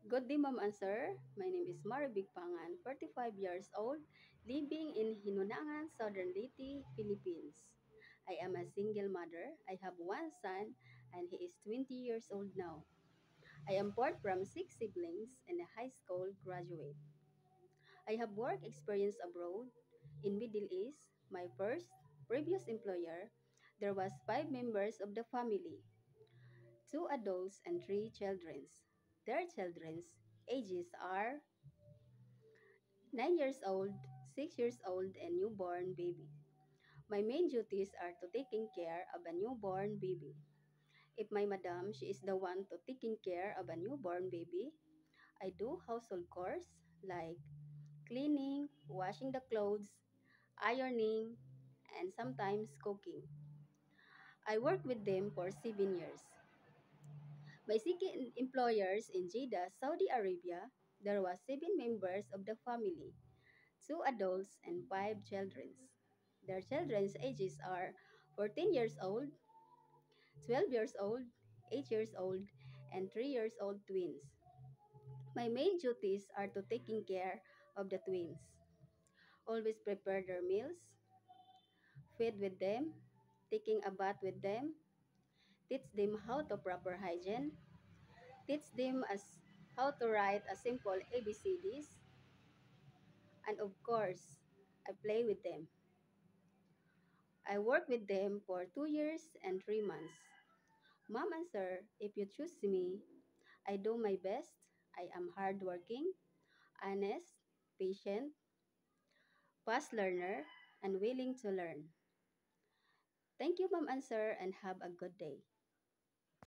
Good day, ma'am and sir. My name is Maribig Pangan, 45 years old, living in Hinunangan, Southern Leyte, Philippines. I am a single mother. I have one son, and he is 20 years old now. I am born from six siblings and a high school graduate. I have work experience abroad in Middle East. My first previous employer, there was five members of the family, two adults and three children. Their children's ages are 9 years old, 6 years old, and newborn baby. My main duties are to taking care of a newborn baby. If my madam, she is the one to taking care of a newborn baby, I do household chores like cleaning, washing the clothes, ironing, and sometimes cooking. I worked with them for 7 years. My second employers in Jeddah, Saudi Arabia, there was seven members of the family, two adults and five children. Their children's ages are 14 years old, 12 years old, 8 years old, and 3 years old twins. My main duties are to taking care of the twins, always prepare their meals, feed with them, taking a bath with them, teach them how to proper hygiene, teach them as how to write a simple ABCDs, and of course, I play with them. I worked with them for 2 years and 3 months. Mom and sir, if you choose me, I do my best. I am hardworking, honest, patient, fast learner, and willing to learn. Thank you, Mom and sir, and have a good day.